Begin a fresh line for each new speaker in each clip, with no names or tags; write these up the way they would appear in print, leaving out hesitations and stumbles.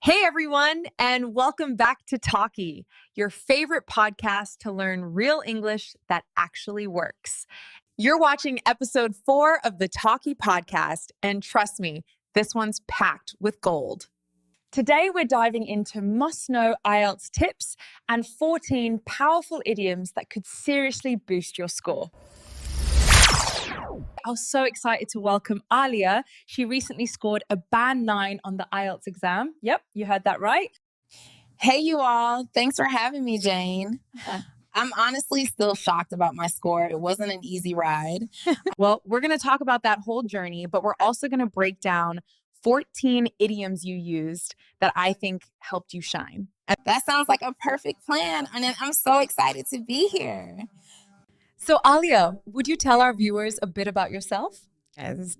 Hey everyone, and welcome back to Talky, your favorite podcast to learn real English that actually works. You're watching episode 4 of the Talky Podcast, and trust me, this one's packed with gold. Today we're diving into must-know IELTS tips and 14 powerful idioms that could seriously boost your score. I was so excited to welcome Aaliyah. She recently scored a band 9 on the IELTS exam. Yep, you heard that right.
Hey, you all. Thanks for having me, Jane. I'm honestly still shocked about my score. It wasn't an easy ride.
Well, we're going to talk about that whole journey, but we're also going to break down 14 idioms you used that I think helped you shine.
That sounds like a perfect plan. And I'm so excited to be here.
So, Aaliyah, would you tell our viewers a bit about yourself?
Yes.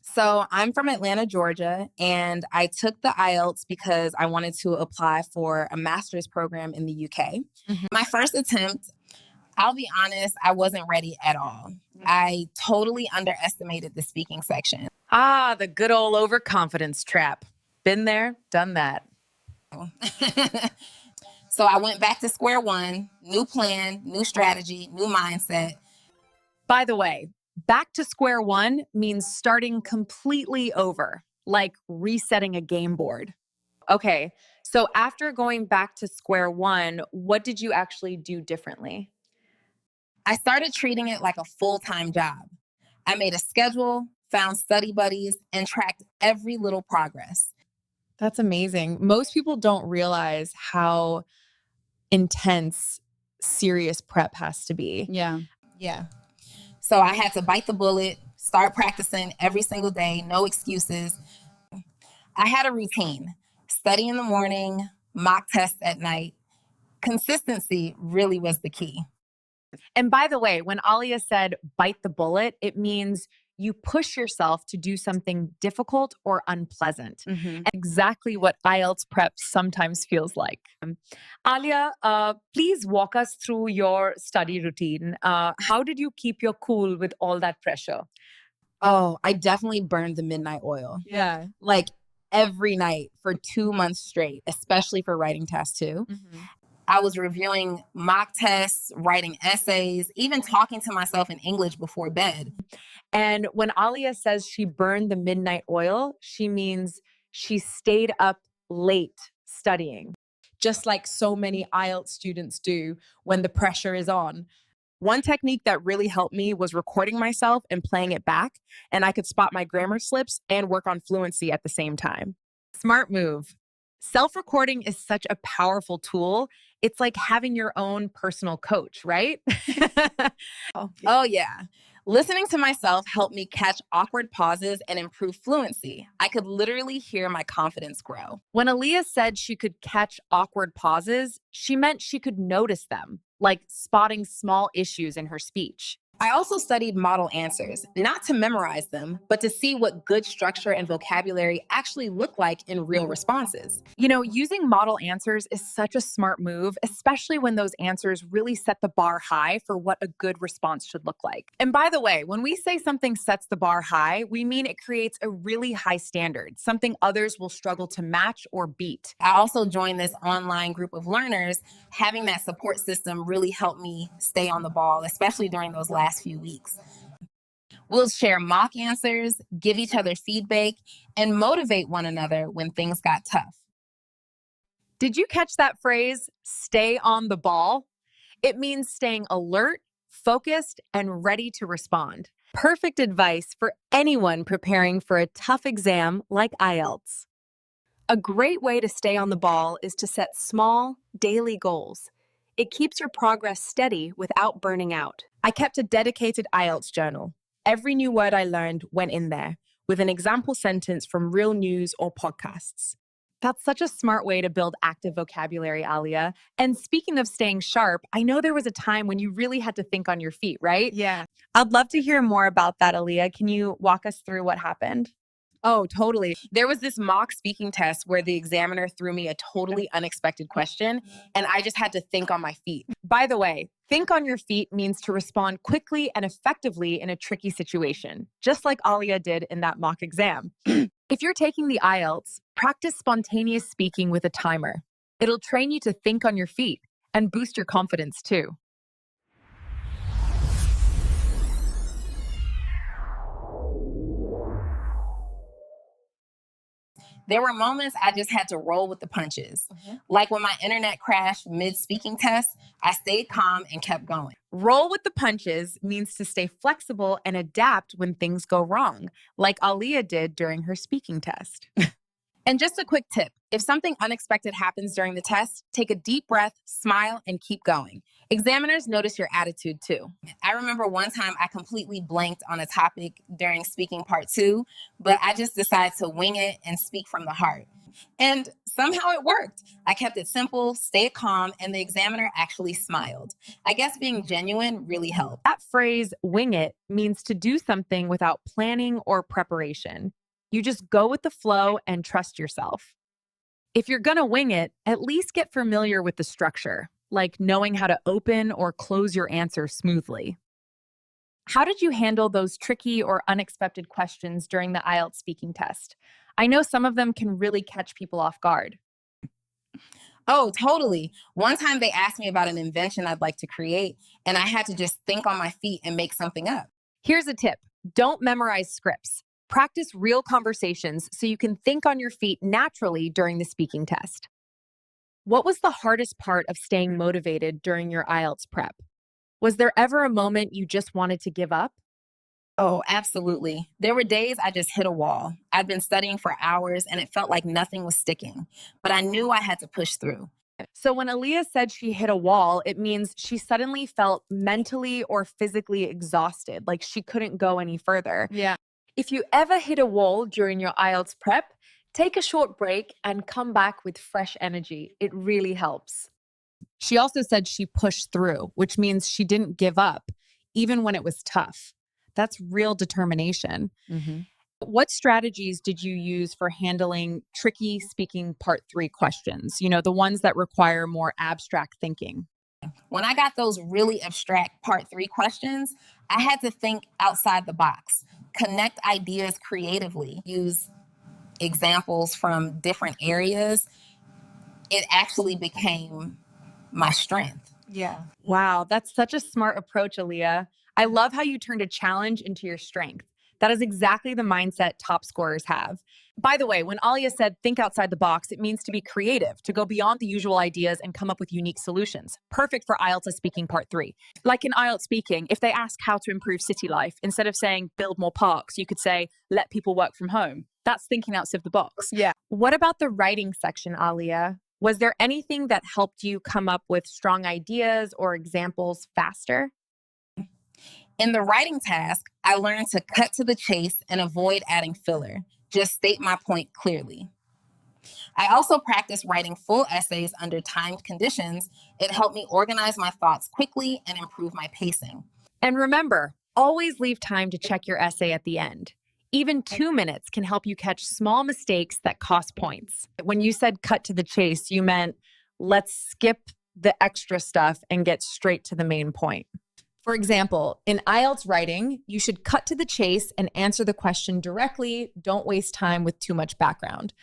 So I'm from Atlanta, Georgia, and I took the IELTS because I wanted to apply for a master's program in the UK. My first attempt, I'll be honest, I wasn't ready at all. I totally underestimated the speaking section.
Ah, the good old overconfidence trap. Been there, done that.
So I went back to square one, new plan, new strategy, new mindset.
By the way, back to square one means starting completely over, like resetting a game board. Okay, so after going back to square one, what did you actually do differently?
I started treating it like a full-time job. I made a schedule, found study buddies, and tracked every little progress.
That's amazing. Most people don't realize how intense serious prep has to be.
Yeah. So I had to bite the bullet, start practicing every single day, no excuses. I had a routine, study in the morning, mock tests at night. Consistency really was the key.
And by the way, when Aaliyah said bite the bullet, it means you push yourself to do something difficult or unpleasant. And exactly what IELTS prep sometimes feels like. Aaliyah, please walk us through your study routine. How did you keep your cool with all that pressure?
Oh, I definitely burned the midnight oil.
Yeah.
Like every night for 2 months straight, especially for writing tests too. I was reviewing mock tests, writing essays, even talking to myself in English before bed.
And when Aaliyah says she burned the midnight oil, she means she stayed up late studying, just like so many IELTS students do when the pressure is on. One technique that really helped me was recording myself and playing it back, and I could spot my grammar slips and work on fluency at the same time. Smart move. Self-recording is such a powerful tool. It's like having your own personal coach, right?
Oh, yeah. Listening to myself helped me catch awkward pauses and improve fluency. I could literally hear my confidence grow.
When Aaliyah said she could catch awkward pauses, she meant she could notice them, like spotting small issues in her speech.
I also studied model answers, not to memorize them, but to see what good structure and vocabulary actually look like in real responses.
You know, using model answers is such a smart move, especially when those answers really set the bar high for what a good response should look like. And by the way, when we say something sets the bar high, we mean it creates a really high standard, something others will struggle to match or beat.
I also joined this online group of learners. Having that support system really helped me stay on the ball, especially during those last few weeks. We'll share mock answers, give each other feedback, and motivate one another when things got tough.
Did you catch that phrase, stay on the ball? It means staying alert, focused, and ready to respond. Perfect advice for anyone preparing for a tough exam like IELTS. A great way to stay on the ball is to set small, daily goals. It keeps your progress steady without burning out. I kept a dedicated IELTS journal. Every new word I learned went in there, with an example sentence from real news or podcasts. That's such a smart way to build active vocabulary, Aaliyah. And speaking of staying sharp, I know there was a time when you really had to think on your feet, right?
Yeah.
I'd love to hear more about that, Aaliyah. Can you walk us through what happened?
Oh, totally. There was this mock speaking test where the examiner threw me a totally unexpected question, and I just had to think on my feet.
By the way, think on your feet means to respond quickly and effectively in a tricky situation, just like Aaliyah did in that mock exam. If you're taking the IELTS, practice spontaneous speaking with a timer. It'll train you to think on your feet and boost your confidence too.
There were moments I just had to roll with the punches. Like when my internet crashed mid-speaking test, I stayed calm and kept going.
Roll with the punches means to stay flexible and adapt when things go wrong, like Aaliyah did during her speaking test.
And just a quick tip, if something unexpected happens during the test, take a deep breath, smile, and keep going. Examiners notice your attitude too. I remember one time I completely blanked on a topic during speaking part 2, but I just decided to wing it and speak from the heart. And somehow it worked. I kept it simple, stayed calm, and the examiner actually smiled. I guess being genuine really helped.
That phrase, wing it, means to do something without planning or preparation. You just go with the flow and trust yourself. If you're going to wing it, at least get familiar with the structure, like knowing how to open or close your answer smoothly. How did you handle those tricky or unexpected questions during the IELTS speaking test? I know some of them can really catch people off guard.
Oh, totally. One time they asked me about an invention I'd like to create, and I had to just think on my feet and make something up.
Here's a tip. Don't memorize scripts. Practice real conversations so you can think on your feet naturally during the speaking test. What was the hardest part of staying motivated during your IELTS prep? Was there ever a moment you just wanted to give up?
Oh, absolutely. There were days I just hit a wall. I'd been studying for hours and it felt like nothing was sticking, but I knew I had to push through.
So when Aaliyah said she hit a wall, it means she suddenly felt mentally or physically exhausted, like she couldn't go any further.
Yeah.
If you ever hit a wall during your IELTS prep, take a short break and come back with fresh energy. It really helps. She also said she pushed through, which means she didn't give up, even when it was tough. That's real determination. What strategies did you use for handling tricky speaking part 3 questions? You know, the ones that require more abstract thinking.
When I got those really abstract part 3 questions, I had to think outside the box, connect ideas creatively, use examples from different areas. It actually became my strength.
Yeah. Wow, that's such a smart approach, Aaliyah. I love how you turned a challenge into your strength. That is exactly the mindset top scorers have. By the way, when Aaliyah said think outside the box, it means to be creative, to go beyond the usual ideas and come up with unique solutions. Perfect for IELTS Speaking Part 3. Like in IELTS Speaking, if they ask how to improve city life, instead of saying build more parks, you could say let people work from home. That's thinking outside the box.
Yeah.
What about the writing section, Aaliyah? Was there anything that helped you come up with strong ideas or examples faster?
In the writing task, I learned to cut to the chase and avoid adding filler. Just state my point clearly. I also practiced writing full essays under timed conditions. It helped me organize my thoughts quickly and improve my pacing.
And remember, always leave time to check your essay at the end. Even 2 minutes can help you catch small mistakes that cost points. When you said cut to the chase, you meant let's skip the extra stuff and get straight to the main point. For example, in IELTS writing, you should cut to the chase and answer the question directly. Don't waste time with too much background.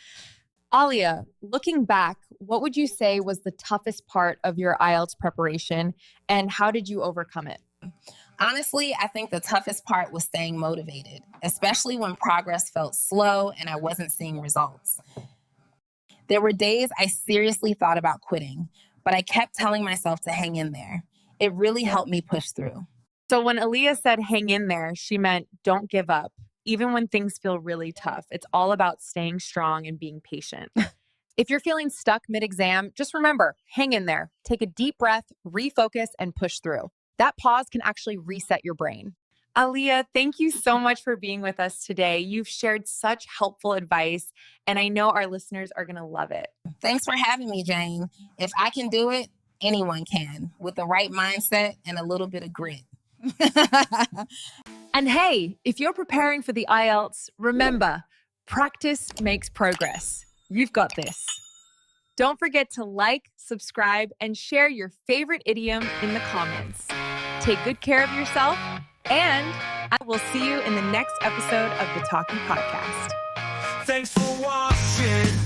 Aaliyah, looking back, what would you say was the toughest part of your IELTS preparation and how did you overcome it?
Honestly, I think the toughest part was staying motivated, especially when progress felt slow and I wasn't seeing results. There were days I seriously thought about quitting, but I kept telling myself to hang in there. It really helped me push through.
So when Aaliyah said hang in there, she meant don't give up. Even when things feel really tough, it's all about staying strong and being patient. If you're feeling stuck mid-exam, just remember, hang in there. Take a deep breath, refocus, and push through. That pause can actually reset your brain. Aaliyah, thank you so much for being with us today. You've shared such helpful advice, and I know our listeners are going to love it.
Thanks for having me, Jane. If I can do it, anyone can, with the right mindset and a little bit of grit.
And hey, if you're preparing for the IELTS, remember, Practice makes progress. You've got this. Don't forget to like, subscribe, and share your favorite idiom in the comments. Take good care of yourself, and I will see you in the next episode of the Talky Podcast.
Thanks for watching.